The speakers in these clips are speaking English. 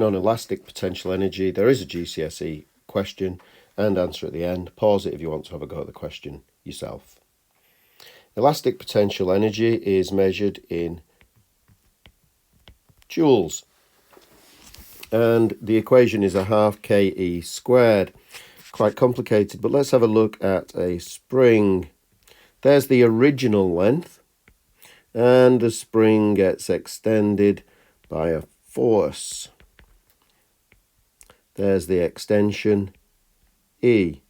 On elastic potential energy, there is a GCSE question and answer at the end. Pause it if you want to have a go at the question yourself. Elastic potential energy is measured in joules, and the equation is a half KE squared. Quite complicated, but let's have a look at a spring. There's the original length, and the spring gets extended by a force. There's the extension E.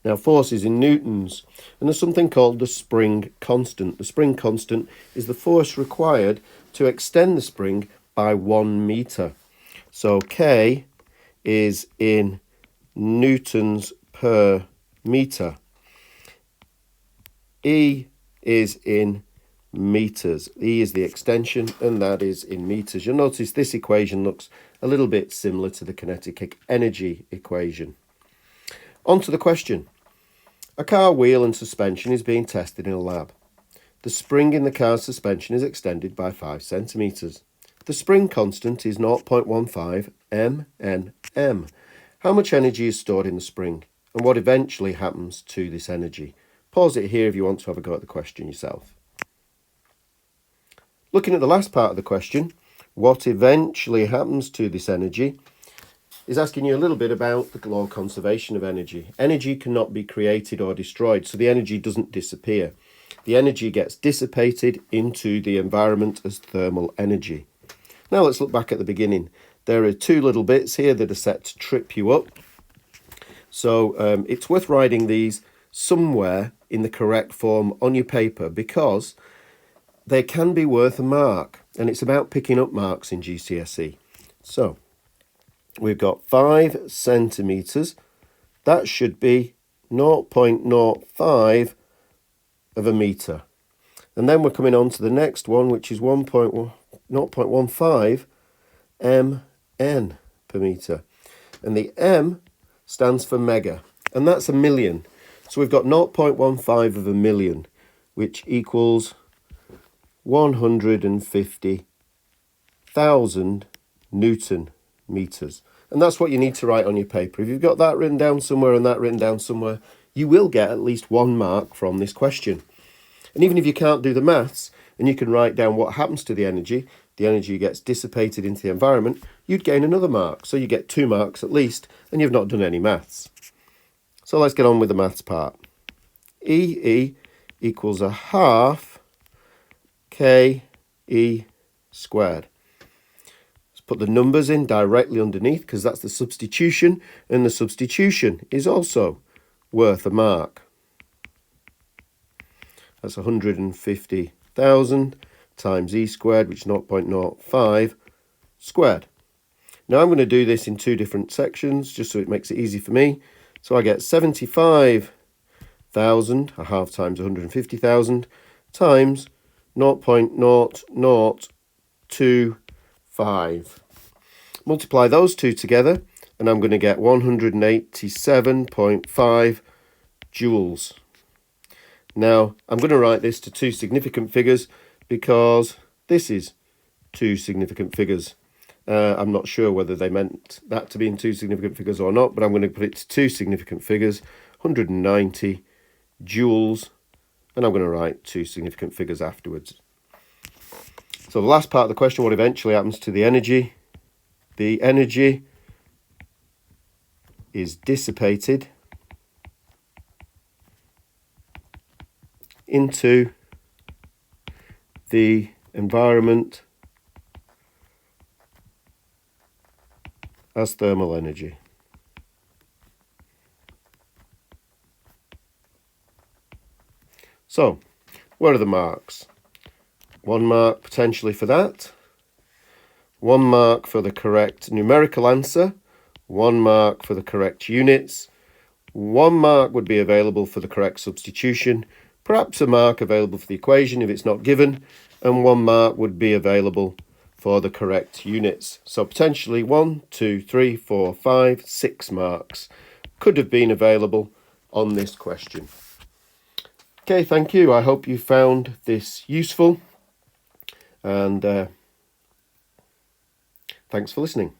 Now, force is in newtons, and there's something called the spring constant. The spring constant is the force required to extend the spring by 1 meter. So K is in newtons per meter. E is in meters. E is the extension, and that is in meters. You'll notice this equation looks a little bit similar to the kinetic energy equation. On to the question. A car wheel and suspension is being tested in a lab. The spring in the car's suspension is extended by 5 centimeters. The spring constant is 0.15 mnm. How much energy is stored in the spring, and what eventually happens to this energy? Pause it here if you want to have a go at the question yourself. Looking at the last part of the question, what eventually happens to this energy, is asking you a little bit about the law of conservation of energy. Energy cannot be created or destroyed, so the energy doesn't disappear. The energy gets dissipated into the environment as thermal energy. Now let's look back at the beginning. There are 2 little bits here that are set to trip you up. So it's worth writing these somewhere in the correct form on your paper, because they can be worth a mark, and it's about picking up marks in GCSE. So we've got 5 centimeters. That should be 0.05 of a meter. And then we're coming on to the next one, which is 0.15 mn per meter. And the M stands for mega, and that's a million. So we've got 0.15 of a million, which equals 150,000 Newton meters. And that's what you need to write on your paper. If you've got that written down somewhere and that written down somewhere, you will get at least 1 mark from this question. And even if you can't do the maths, and you can write down what happens to the energy gets dissipated into the environment, you'd gain another mark. So you get 2 marks at least, and you've not done any maths. So let's get on with the maths part. EE equals a half KE squared. Let's put the numbers in directly underneath, because that's the substitution, and the substitution is also worth a mark. That's 150,000 times E squared, which is 0.05 squared. Now I'm going to do this in 2 different sections, just so it makes it easy for me. So I get 75,000, a half times 150,000, times 0.0025. Multiply those 2 together, and I'm going to get 187.5 joules. Now, I'm going to write this to 2 significant figures, because this is 2 significant figures. I'm not sure whether they meant that to be in 2 significant figures or not, but I'm going to put it to 2 significant figures, 190 joules, and I'm going to write 2 significant figures afterwards. So the last part of the question, what eventually happens to the energy? The energy is dissipated into the environment as thermal energy. So, where are the marks? 1 mark potentially for that, 1 mark for the correct numerical answer, 1 mark for the correct units, 1 mark would be available for the correct substitution, perhaps a mark available for the equation if it's not given, and 1 mark would be available for the correct units. So potentially 1, 2, 3, 4, 5, 6 marks could have been available on this question. Okay, thank you. I hope you found this useful, and thanks for listening.